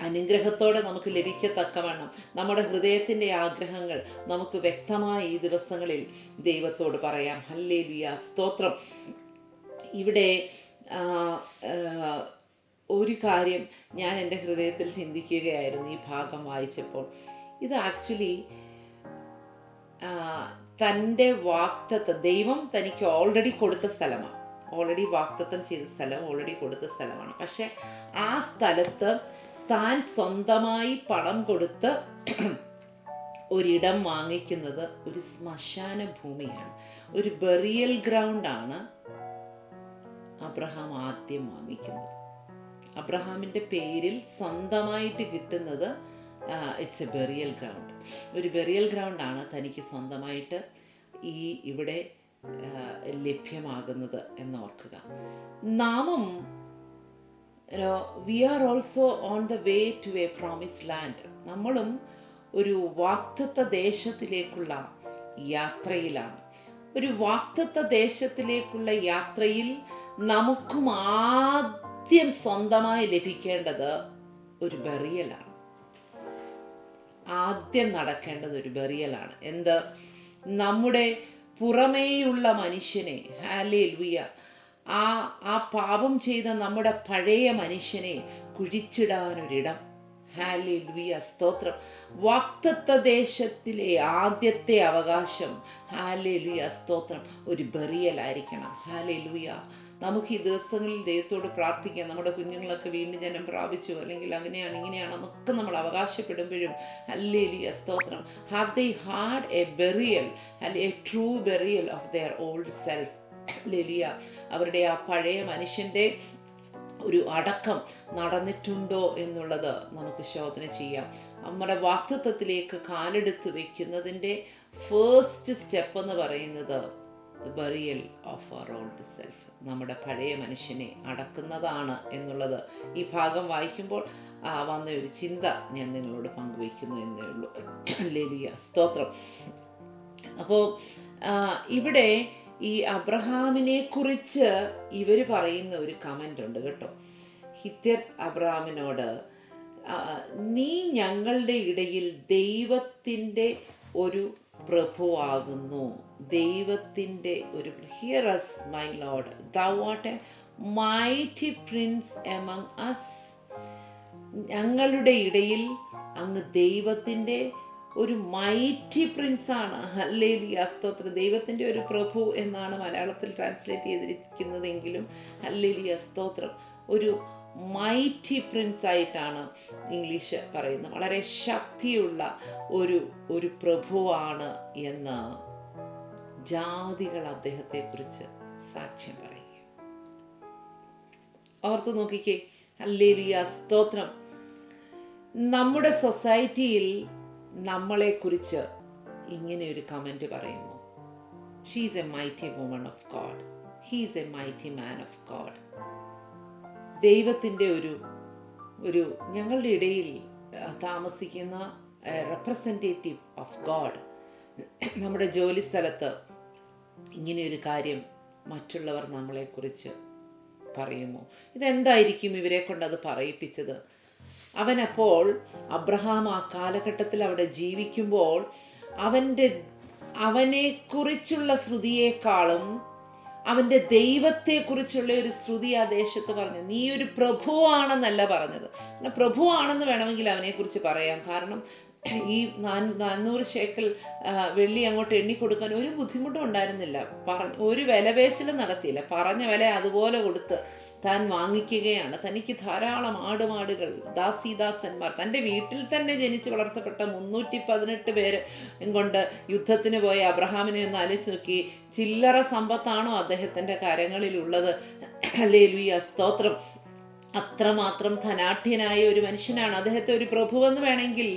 അനുഗ്രഹത്തോടെ നമുക്ക് ലഭിക്കത്തക്കവണ്ണം നമ്മുടെ ഹൃദയത്തിൻ്റെ ആഗ്രഹങ്ങൾ നമുക്ക് വ്യക്തമായി ഈ ദിവസങ്ങളിൽ ദൈവത്തോട് പറയാം. ഹല്ലേലൂയ സ്തോത്രം. ഇവിടെ ഒരു കാര്യം ഞാൻ എൻ്റെ ഹൃദയത്തിൽ ചിന്തിക്കുകയായിരുന്നു ഈ ഭാഗം വായിച്ചപ്പോൾ. ഇത് ആക്ച്വലി തൻ്റെ വാഗ്ദത്തം ദൈവം തനിക്ക് ഓൾറെഡി കൊടുത്ത സ്ഥലമാണ്, ഓൾറെഡി വാഗ്ദത്തം ചെയ്ത സ്ഥലം, ഓൾറെഡി കൊടുത്ത സ്ഥലമാണ്. പക്ഷെ ആ സ്ഥലത്ത് താൻ സ്വന്തമായി പണം കൊടുത്ത് ഒരിടം വാങ്ങിക്കുന്നത് ഒരു ശ്മശാന ഭൂമിയാണ്, ഒരു ബെറിയൽ ഗ്രൗണ്ടാണ് അബ്രഹാം ആദ്യം വാങ്ങിക്കുന്നത്. അബ്രഹാമിൻ്റെ പേരിൽ സ്വന്തമായിട്ട് കിട്ടുന്നത് ഇറ്റ്സ് എ ബെറിയൽ ഗ്രൗണ്ട്. ഒരു ബെറിയൽ ഗ്രൗണ്ടാണ് തനിക്ക് സ്വന്തമായിട്ട് ഇവിടെ ലഭ്യമാകുന്നത് എന്നോർക്കുക. നാമും we are also on the way to a promise land. നമ്മളും ഒരു വാഗ്ദത്ത ദേശത്തിലേക്കുള്ള യാത്രയിലാണ്. ഒരു വാഗ്ദത്ത ദേശത്തിലേക്കുള്ള യാത്രയിൽ നമുക്കും ആദ്യം സ്വന്തമായി ലഭിക്കേണ്ടത് ഒരു ബറിയലാണ്. ആദ്യം നടക്കേണ്ടത് ഒരു ബറിയലാണ്. എന്ത്? നമ്മുടെ പുറമേയുള്ള മനുഷ്യനെ, ഹല്ലേലൂയ, ആ പാപം ചെയ്ത നമ്മുടെ പഴയ മനുഷ്യനെ കുഴിച്ചിടാനൊരിടം. ഹല്ലേലൂയ, സ്തോത്രം. വാഗ്ദത്ത ദേശത്തിലെ ആദ്യത്തെ അവകാശം, ഹല്ലേലൂയ, സ്തോത്രം, ഒരു ബറിയലായിരിക്കണം. ഹല്ലേലൂയ. നമുക്ക് ഈ ദിവസങ്ങളിൽ ദൈവത്തോട് പ്രാർത്ഥിക്കാം. നമ്മുടെ കുഞ്ഞുങ്ങളൊക്കെ വീണ്ടും ജനം പ്രാപിച്ചു, അല്ലെങ്കിൽ അങ്ങനെയാണ് ഇങ്ങനെയാണ് എന്നൊക്കെ നമ്മൾ അവകാശപ്പെടുമ്പോഴും, ഹല്ലേലൂയ, സ്തോത്രം, have they had A burial, A true burial of their old self. Hallelujah. അവരുടെ ആ പഴയ മനുഷ്യൻ്റെ ഒരു അടക്കം നടന്നിട്ടുണ്ടോ എന്നുള്ളത് നമുക്ക് ശോധന ചെയ്യാം. നമ്മുടെ വാഗ്ദത്തത്തിലേക്ക് കാലെടുത്ത് വയ്ക്കുന്നതിൻ്റെ ഫസ്റ്റ് സ്റ്റെപ്പ് എന്ന് പറയുന്നത് the burial of our old self, നമ്മുടെ പഴയ മനുഷ്യനെ അടക്കുന്നതാണ് എന്നുള്ളത് ഈ ഭാഗം വായിക്കുമ്പോൾ വന്ന ഒരു ചിന്ത ഞാൻ നിങ്ങളോട് പങ്കുവയ്ക്കുന്നു എന്നേ ഉള്ളൂ. ഹല്ലേലൂയ, സ്തോത്രം. അപ്പോൾ ഇവിടെ ഈ അബ്രഹാമിനെ കുറിച്ച് ഇവർ പറയുന്ന ഒരു കമൻ്റ് ഉണ്ട് കേട്ടോ. ഹിത്യർ അബ്രഹാമിനോട്, നീ ഞങ്ങളുടെ ഇടയിൽ ദൈവത്തിൻ്റെ ഒരു പ്രഭുവാകുന്നു, ദൈവത്തിൻ്റെ ഒരു, hear us my lord, thou art a mighty prince among us. ഞങ്ങളുടെ ഇടയിൽ അങ്ങ് ദൈവത്തിൻ്റെ ഒരു മൈറ്റി പ്രിൻസാണ്. ഹല്ലേലൂയ, സ്തോത്രം. ദൈവത്തിൻ്റെ ഒരു പ്രഭു എന്നാണ് മലയാളത്തിൽ ട്രാൻസ്ലേറ്റ് ചെയ്തിരിക്കുന്നതെങ്കിലും, ഹല്ലേലൂയ, സ്തോത്രം, ഒരു മൈറ്റി പ്രിൻസ് ആയിട്ടാണ് ഇംഗ്ലീഷ് പറയുന്നത്. വളരെ ശക്തിയുള്ള ഒരു പ്രഭുവാണ് എന്ന് ജാതികൾ അദ്ദേഹത്തെക്കുറിച്ച് സാക്ഷ്യം പറയുക. ഓർത്ത് നോക്കിക്കേ. ഹല്ലേലൂയ, സ്തോത്രം. നമ്മുടെ സൊസൈറ്റിയിൽ നമ്മളെക്കുറിച്ച് ഇങ്ങനെ ഒരു കമൻറ്റ് പറയുന്നു: she is A mighty woman of God, he is A mighty man of God. ദൈവത്തിൻ്റെ ഒരു ഞങ്ങളുടെ ഇടയിൽ താമസിക്കുന്ന റെപ്രസെൻറ്റേറ്റീവ് ഓഫ് ഗോഡ്. നമ്മുടെ ജോലി സ്ഥലത്ത് ഇങ്ങനെയൊരു കാര്യം മറ്റുള്ളവർ നമ്മളെക്കുറിച്ച് പറയുമോ? ഇതെന്തായിരിക്കും ഇവരെ കൊണ്ട് അത് പറയിപ്പിച്ചത്? അവനപ്പോൾ അബ്രഹാം ആ കാലഘട്ടത്തിൽ അവിടെ ജീവിക്കുമ്പോൾ അവനെക്കുറിച്ചുള്ള ശ്രുതിയേക്കാളും അവൻ്റെ ദൈവത്തെക്കുറിച്ചുള്ള ഒരു ശ്രുതി ആ ദേശത്ത് പറഞ്ഞു. നീ ഒരു പ്രഭുവാണെന്നല്ല പറഞ്ഞത്. പ്രഭുവാണെന്ന് വേണമെങ്കിൽ അവനെക്കുറിച്ച് പറയാം. കാരണം ഈ 400 ശേക്കൽ വെള്ളി അങ്ങോട്ട് എണ്ണിക്കൊടുക്കാൻ ഒരു ബുദ്ധിമുട്ടും ഉണ്ടായിരുന്നില്ല. ഒരു വിലപേശലും നടത്തിയില്ല. പറഞ്ഞ വില അതുപോലെ കൊടുത്ത് താൻ വാങ്ങിക്കുകയാണ്. തനിക്ക് ധാരാളം ആടുമാടുകൾ, ദാസീദാസന്മാർ, തൻ്റെ വീട്ടിൽ തന്നെ ജനിച്ച് വളർത്തപ്പെട്ട 318 പേര് കൊണ്ട് യുദ്ധത്തിന് പോയ അബ്രഹാമിനെ ഒന്ന് ആലോചിച്ച് നോക്കി. ചില്ലറ സമ്പത്താണോ അദ്ദേഹത്തിൻ്റെ കരങ്ങളിലുള്ളത്? ഹല്ലേലൂയ, സ്തോത്രം. അത്രമാത്രം ധനാഢ്യനായ ഒരു മനുഷ്യനാണ്. അദ്ദേഹത്തെ ഒരു പ്രഭുവെന്ന് വേണമെങ്കിൽ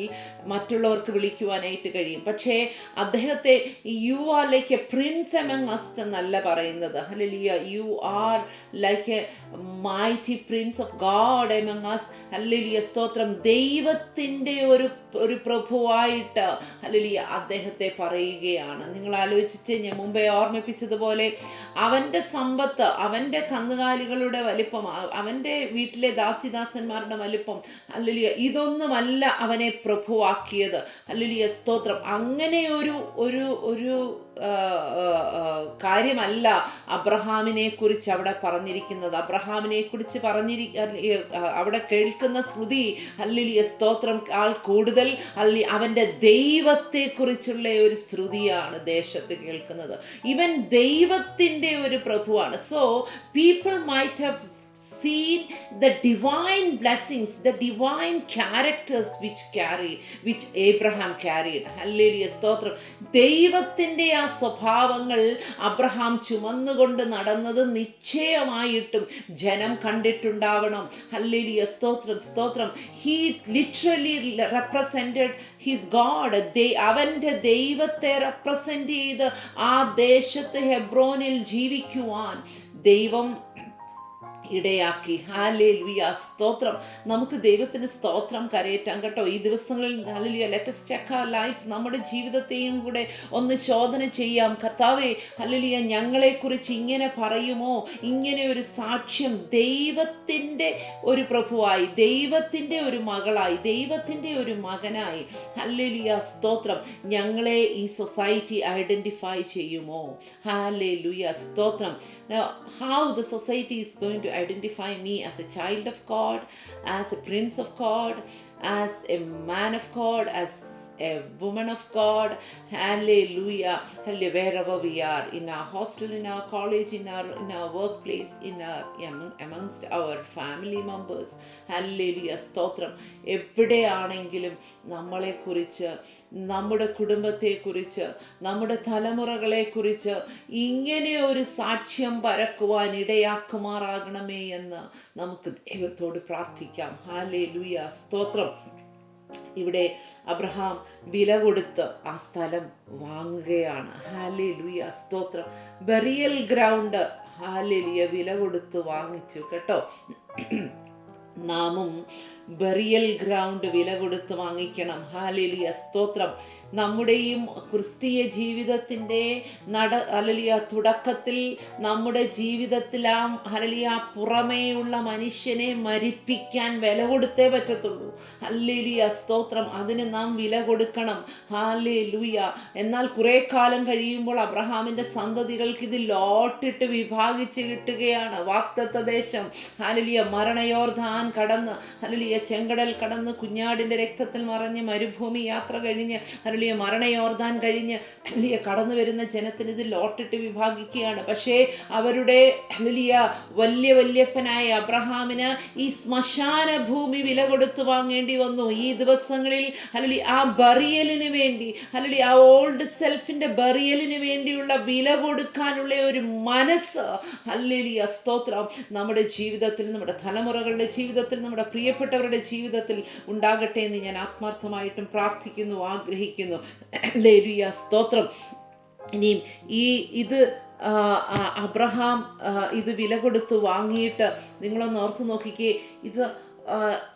മറ്റുള്ളവർക്ക് വിളിക്കുവാനായിട്ട് കഴിയും. പക്ഷേ അദ്ദേഹത്തെ you are like a prince among us എന്നല്ല പറയുന്നത്. Hallelujah, you are like a mighty prince of God among us. Hallelujah, സ്തോത്രം. ദൈവത്തിൻ്റെ ഒരു പ്രഭുവായിട്ട് ഹല്ലേലൂയ അദ്ദേഹത്തെ പറയുകയാണ്. നിങ്ങൾ ആലോചിച്ച് ഞാൻ മുമ്പേ ഓർമ്മിപ്പിച്ചതുപോലെ അവൻ്റെ സമ്പത്ത്, അവൻ്റെ കന്നുകാലികളുടെ വലിപ്പം, അവൻ്റെ വീട്ടിലെ ദാസിദാസന്മാരുടെ വലിപ്പം, ഹല്ലേലൂയ, ഇതൊന്നുമല്ല അവനെ പ്രഭുവാക്കിയത്. ഹല്ലേലൂയ, സ്തോത്രം. അങ്ങനെ ഒരു കാര്യമല്ല അബ്രഹാമിനെ കുറിച്ച് അവിടെ പറഞ്ഞിരിക്കുന്നത്. അബ്രഹാമിനെ കുറിച്ച് അവിടെ കേൾക്കുന്ന ശ്രുതി, ഹല്ലേലൂയ, സ്തോത്രം, കൂടുതൽ അവൻ്റെ ദൈവത്തെക്കുറിച്ചുള്ള ഒരു ശ്രുതിയാണ് ദേശത്ത് കേൾക്കുന്നത്. ഇവൻ ദൈവത്തിൻ്റെ ഒരു പ്രഭുവാണ്. So people might have seen the divine blessings, the divine characters which Abraham carried. Hallelujah, സ്തോത്രം. ദൈവത്തിൻ്റെ ആ സ്വഭാവങ്ങൾ അബ്രഹാം ചുമന്നുകൊണ്ട് നടന്നത് നിശ്ചയമായിട്ടും ജനം കണ്ടിട്ടുണ്ടാവണം. ഹല്ലേലൂയ, സ്തോത്രം, സ്തോത്രം. He literally represented his God. അവൻ്റെ ദൈവത്തെ റെപ്രസെന്റ് ചെയ്ത് ആ ദേശത്ത് ഹെബ്രോനിൽ ജീവിക്കുവാൻ ദൈവം ഇടയാക്കി. ഹല്ലേലൂയ, സ്തോത്രം. നമുക്ക് ദൈവത്തിന് സ്തോത്രം കരയേറ്റാം കേട്ടോ ഈ ദിവസങ്ങളിൽ. Hallelujah, let us check our lives. നമ്മുടെ ജീവിതത്തെയും കൂടെ ഒന്ന് ശോധന ചെയ്യാം. കർത്താവേ, ഹല്ലേലൂയ, ഞങ്ങളെക്കുറിച്ച് ഇങ്ങനെ പറയുമോ, ഇങ്ങനെ ഒരു സാക്ഷ്യം ദൈവത്തിൻ്റെ ഒരു പ്രഭുവായി, ദൈവത്തിൻ്റെ ഒരു മകളായി, ദൈവത്തിൻ്റെ ഒരു മകനായി, ഹല്ലേലൂയ, സ്തോത്രം, ഞങ്ങളെ ഈ സൊസൈറ്റി ഐഡന്റിഫൈ ചെയ്യുമോ? ഹല്ലേലൂയ, സ്തോത്രം. Now, how the society is going to identify me as a child of God, as a prince of God, as a man of God, as a woman of God. Hallelujah, hallelujah. Wherever we are, in our hostel, in our college, in our workplace, amongst our family members. Hallelujah, സ്തോത്രം. എവിടെയാണെങ്കിലും നമ്മളെക്കുറിച്ച്, നമ്മുടെ കുടുംബത്തെക്കുറിച്ച്, നമ്മുടെ തലമുറകളെക്കുറിച്ച് ഇങ്ങനെ ഒരു സാക്ഷ്യം പരക്കുവാൻ ഇടയാക്കുമാറാകണമേ എന്ന് നമുക്ക് ദൈവത്തോട് പ്രാർത്ഥിക്കാം. ഹല്ലേലൂയ, സ്തോത്രം. ഇവിടെ അബ്രഹാം വില കൊടുത്ത് ആ സ്ഥലം വാങ്ങുകയാണ്. ഹല്ലേലൂയ, സ്തോത്രം. ബറിയൽ ഗ്രൗണ്ട്, ഹല്ലേലൂയ, വില കൊടുത്ത് വാങ്ങിച്ചു കേട്ടോ. നാമും ബറിയൽ ഗ്രൗണ്ട് വില കൊടുത്ത് വാങ്ങിക്കണം. ഹല്ലേലൂയ, സ്തോത്രം. നമ്മുടെയും ക്രിസ്തീയ ജീവിതത്തിൻ്റെ ഹല്ലേലൂയ തുടക്കത്തിൽ നമ്മുടെ ജീവിതത്തിൽ ഹല്ലേലൂയ പുറമേയുള്ള മനുഷ്യനെ മരിപ്പിക്കാൻ വില കൊടുത്തേ പറ്റത്തുള്ളൂ. ഹല്ലേലൂയ, സ്തോത്രം. അതിന് നാം വില കൊടുക്കണം. ഹല്ലേലൂയ. എന്നാൽ കുറെ കാലം കഴിയുമ്പോൾ അബ്രഹാമിൻ്റെ സന്തതികൾക്ക് ഇത് ലോട്ടിട്ട് വിഭാഗിച്ച് കിട്ടുകയാണ്. വാഗ്ദത്ത ദേശം, ഹല്ലേലൂയ, മരണയോർദാൻ കടന്ന്, ഹല്ലേലൂയ, ചെങ്കടൽ കടന്ന്, കുഞ്ഞാടിൻ്റെ രക്തത്തിൽ മറഞ്ഞ് മരുഭൂമി യാത്ര കഴിഞ്ഞ്, ഹല്ലേലൂയ, മരണയോർദാൻ കഴിഞ്ഞ്, ഹല്ലേലൂയ, കടന്നു വരുന്ന ജനത്തിന് ഇത് ലോട്ടിട്ട് വിഭാഗിക്കുകയാണ്. പക്ഷേ അവരുടെ, ഹല്ലേലൂയ, വല്യപ്പനായ അബ്രഹാമിന് ഈ ശ്മശാന ഭൂമി വില കൊടുത്തു വാങ്ങേണ്ടി വന്നു. ഈ ദിവസങ്ങളിൽ, ഹല്ലേലൂയ, ആ ബറിയലിന് വേണ്ടി, ഹല്ലേലൂയ, ആ ഓൾഡ് സെൽഫിൻ്റെ ബറിയലിന് വേണ്ടിയുള്ള വില കൊടുക്കാനുള്ള ഒരു മനസ്സ്, ഹല്ലേലൂയ, സ്തോത്രം, നമ്മുടെ ജീവിതത്തിൽ, നമ്മുടെ തലമുറകളുടെ ജീവിതത്തിൽ, നമ്മുടെ പ്രിയപ്പെട്ടവരുടെ ജീവിതത്തിൽ ഉണ്ടാകട്ടെ എന്ന് ഞാൻ ആത്മാർത്ഥമായിട്ടും പ്രാർത്ഥിക്കുന്നു, ആഗ്രഹിക്കുന്നു. ഹല്ലേലൂയ, സ്തോത്രം. ഇനിയും ഇത് അബ്രഹാം ഇത് വില കൊടുത്ത് വാങ്ങിയിട്ട് നിങ്ങളൊന്ന് ഓർത്ത് നോക്കിക്കേ. ഇത്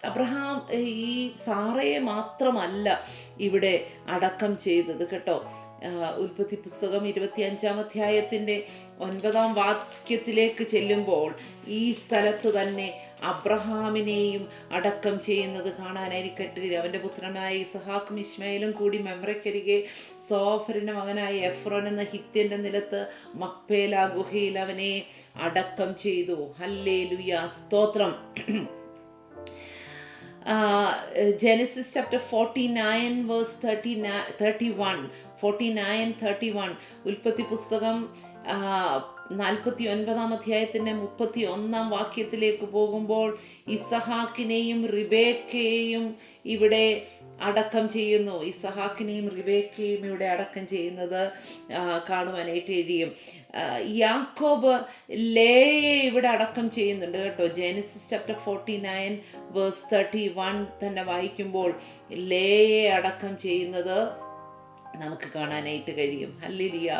അബ്രഹാം ഈ സാറയെ മാത്രമല്ല ഇവിടെ അടക്കം ചെയ്തത് കേട്ടോ. ഉൽപ്പത്തി പുസ്തകം 25-ാം അധ്യായത്തിൻ്റെ 9-ാം വാക്യത്തിലേക്ക് ചെല്ലുമ്പോൾ ഈ സ്ഥലത്ത് തന്നെ അബ്രഹാമിനെയും അടക്കം ചെയ്യുന്നത് കാണാനായിരിക്കട്ടെ. അവൻ്റെ പുത്രനായ ഇസഹാക്കും ഇശ്മായേലും കൂടി മെമ്രയ്ക്കരികെ സോഫറിൻ്റെ മകനായ എഫ്രോൻ എന്ന ഹിത്യൻ്റെ നിലത്ത് മക്പേല ഗുഹയിൽ അവനെ അടക്കം ചെയ്തു. ഹല്ലേലൂയ, സ്തോത്രം. Genesis chapter 49 verse 31 ഉൽപ്പത്തി പുസ്തകം 49-ാം അധ്യായത്തിൻ്റെ 31-ാം വാക്യത്തിലേക്ക് പോകുമ്പോൾ ഇസഹാക്കിനെയും റിബേക്കയെയും ഇവിടെ അടക്കം ചെയ്യുന്നു. ഇസഹാക്കിനെയും റിബേക്കയും ഇവിടെ അടക്കം ചെയ്യുന്നത് കാണുവാനായിട്ട് കഴിയും. യാക്കോബ് ലേയെ ഇവിടെ അടക്കം ചെയ്യുന്നുണ്ട് കേട്ടോ. ജെനസിസ് ചാപ്റ്റർ 49 വേഴ്സ് 31 തന്നെ വായിക്കുമ്പോൾ ലേയെ അടക്കം ചെയ്യുന്നത് നമുക്ക് കാണാനായിട്ട് കഴിയും. ഹല്ലേലൂയ.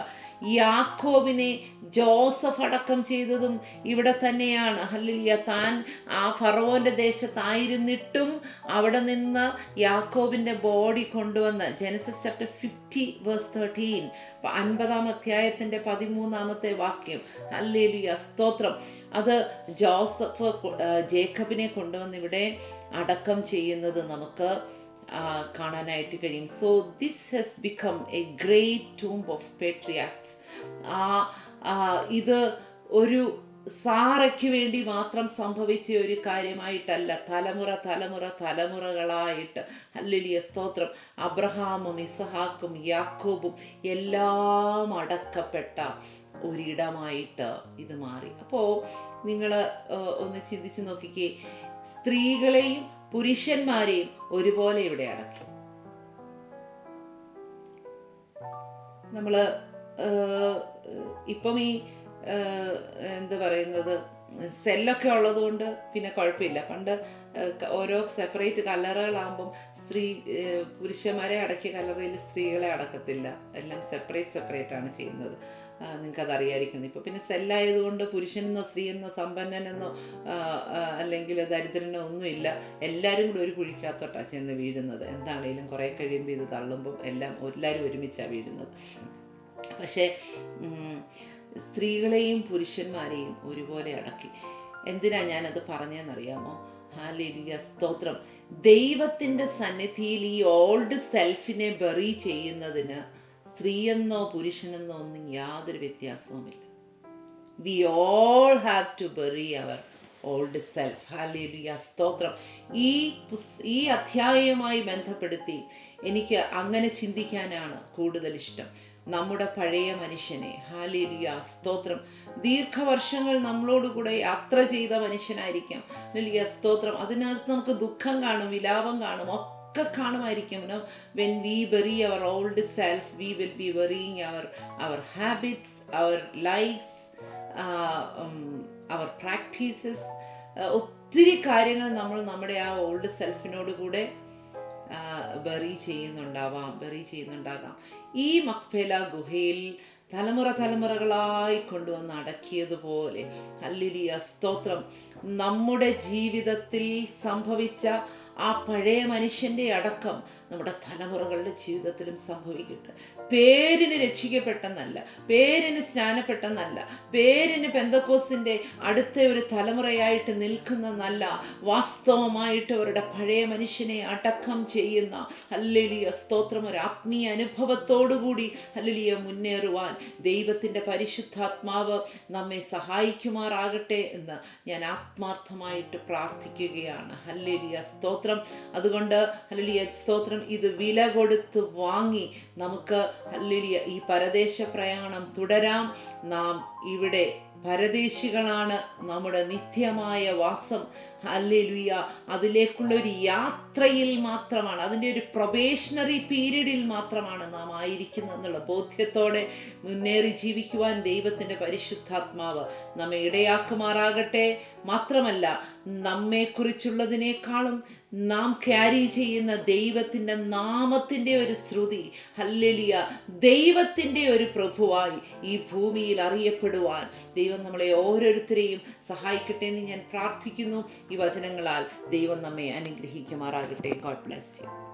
യാക്കോബിനെ ജോസഫ് അടക്കം ചെയ്തതും ഇവിടെ തന്നെയാണ്. ഹല്ലേലൂയ. താൻ ആ ഫറവോൻ്റെ ദേശത്തായിരുന്നിട്ടും അവിടെ നിന്ന് യാക്കോബിൻ്റെ ബോഡി കൊണ്ടുവന്ന് ജെനസിസ് ചാപ്റ്റർ 50 വേഴ്സ് 13 50-ാം അധ്യായത്തിൻ്റെ 13-ാമത്തെ വാക്യം. ഹല്ലേലൂയ, സ്തോത്രം. അത് ജോസഫ് ജേക്കബിനെ കൊണ്ടുവന്ന് ഇവിടെ അടക്കം ചെയ്യുന്നത് നമുക്ക് കാണാനായിട്ട് കഴിയും. So this has become a great tomb of patriarchs. ഇത് ഒരു സാറയ്ക്ക് വേണ്ടി മാത്രം സംഭവിച്ച ഒരു കാര്യമായിട്ടല്ല, തലമുറകളായിട്ട് ഹല്ലേലൂയ സ്തോത്രം, അബ്രഹാമും ഇസഹാക്കും യാക്കോബും എല്ലാം അടക്കപ്പെട്ട ഒരിടമായിട്ട് ഇത് മാറി. അപ്പോൾ നിങ്ങൾ ഒന്ന് ചിന്തിച്ച് നോക്കിക്കേ, സ്ത്രീകളെയും പുരുഷന്മാരെയും ഒരുപോലെ ഇവിടെ അടക്കി. നമ്മൾ ഇപ്പം ഈ എന്താ പറയുന്നത്, സെല്ലൊക്കെ ഉള്ളതുകൊണ്ട് പിന്നെ കുഴപ്പമില്ല. പണ്ട് ഓരോ സെപ്പറേറ്റ് കല്ലറകളാകുമ്പം പുരുഷന്മാരെ അടക്കിയ കല്ലറയിൽ സ്ത്രീകളെ അടക്കത്തില്ല, എല്ലാം സെപ്പറേറ്റ് ആണ് ചെയ്യുന്നത്. നിങ്ങൾക്കതറിയായിരിക്കുന്നു. ഇപ്പോൾ പിന്നെ സെല്ലായതുകൊണ്ട് പുരുഷനെന്നോ സ്ത്രീയെന്നോ സമ്പന്നനെന്നോ അല്ലെങ്കിൽ ദരിദ്രനോ ഒന്നുമില്ല, എല്ലാവരും കൂടി ഒരു കുഴിക്കകത്തോട്ടാണ് ചെന്ന് വീഴുന്നത്. എന്താണേലും കുറേ കഴിയുമ്പോൾ ഇത് തള്ളുമ്പം എല്ലാവരും ഒരുമിച്ചാണ് വീഴുന്നത്. പക്ഷേ സ്ത്രീകളെയും പുരുഷന്മാരെയും ഒരുപോലെ അടക്കി. എന്തിനാ ഞാനത് പറഞ്ഞതെന്നറിയാമോ? ഹല്ലേലൂയ സ്തോത്രം. ദൈവത്തിൻ്റെ സന്നിധിയിൽ ഈ ഓൾഡ് സെൽഫിനെ ബറി ചെയ്യുന്നതിന് സ്ത്രീയെന്നോ പുരുഷനെന്നോ ഒന്നും യാതൊരു വ്യത്യാസവുമില്ല. We all have to bury our old self. Hallelujah സ്തോത്രം. ഈ അധ്യായവുമായി ബന്ധപ്പെടുത്തി എനിക്ക് അങ്ങനെ ചിന്തിക്കാനാണ് കൂടുതൽ ഇഷ്ടം. നമ്മുടെ പഴയ മനുഷ്യനെ, ഹല്ലേലൂയ സ്തോത്രം, ദീർഘവർഷങ്ങൾ നമ്മളോടുകൂടെ യാത്ര ചെയ്ത മനുഷ്യനായിരിക്കാം. ഹല്ലേലൂയ സ്തോത്രം. അതിനകത്ത് നമുക്ക് ദുഃഖം കാണും, വിലാപം കാണും, ഒക്കെ കാണുമായിരിക്കും. When we bury our old self, we will be burying our habits, our likes, our practices. ഒത്തിരി കാര്യങ്ങൾ നമ്മൾ നമ്മുടെ ആ ഓൾഡ് സെൽഫിനോട് കൂടെ ബറി ചെയ്യുന്നുണ്ടാകാം. ഈ മക്ഫേല ഗുഹയിൽ തലമുറകളായി കൊണ്ടുവന്ന് അടക്കിയതുപോലെ ഹല്ലേലൂയ സ്തോത്രം, നമ്മുടെ ജീവിതത്തിൽ സംഭവിച്ച ആ പഴയ മനുഷ്യൻ്റെ അടക്കം നമ്മുടെ തലമുറകളുടെ ജീവിതത്തിലും സംഭവിക്കട്ടെ. പേരിന് രക്ഷിക്കപ്പെട്ടെന്നല്ല, പേരിന് സ്നാനപ്പെട്ടെന്നല്ല, പേരിന് പെന്തക്കോസിൻ്റെ അടുത്ത ഒരു തലമുറയായിട്ട് നിൽക്കുന്നതല്ല, വാസ്തവമായിട്ട് അവരുടെ പഴയ മനുഷ്യനെ അടക്കം ചെയ്യുന്ന ഹല്ലേലൂയ സ്തോത്രം ഒരു ആത്മീയ അനുഭവത്തോടുകൂടി ഹല്ലേലൂയ മുന്നേറുവാൻ ദൈവത്തിൻ്റെ പരിശുദ്ധാത്മാവ് നമ്മെ സഹായിക്കുമാറാകട്ടെ എന്ന് ഞാൻ ആത്മാർത്ഥമായിട്ട് പ്രാർത്ഥിക്കുകയാണ്. ഹല്ലേലൂയ സ്തോത്രം. അതുകൊണ്ട് ഹല്ലേലൂയ സ്തോത്രം, ഇത് വില കൊടുത്ത് വാങ്ങി നമുക്ക് ഹല്ലേലൂയ ഈ പരദേശ പ്രയാണം തുടരാം. നാം ഇവിടെ പരദേശികളാണ്. നമ്മുടെ നിത്യമായ വാസം ഹല്ലേലൂയ അതിലേക്കുള്ള ഒരു യാത്രയിൽ മാത്രമാണ്, അതിൻ്റെ ഒരു പ്രൊബേഷണറി പീരീഡിൽ മാത്രമാണ് നാം ആയിരിക്കുന്നത് എന്നുള്ള ബോധ്യത്തോടെ മുന്നേറി ജീവിക്കുവാൻ ദൈവത്തിൻ്റെ പരിശുദ്ധാത്മാവ് നമ്മെ ഇടയാക്കുമാറാകട്ടെ. മാത്രമല്ല, നമ്മെക്കുറിച്ചുള്ളതിനേക്കാളും നാം ക്യാരി ചെയ്യുന്ന ദൈവത്തിൻ്റെ നാമത്തിൻ്റെ ഒരു ശ്രുതി, ഹല്ലേലൂയ, ദൈവത്തിൻ്റെ ഒരു പ്രഭുവായി ഈ ഭൂമിയിൽ അറിയപ്പെടുവാൻ ദൈവം നമ്മളെ ഓരോരുത്തരെയും സഹായിക്കട്ടെ എന്ന് ഞാൻ പ്രാർത്ഥിക്കുന്നു. ഈ വചനങ്ങളാൽ ദൈവം നമ്മെ അനുഗ്രഹിക്കുമാറാകട്ടെ. God bless you.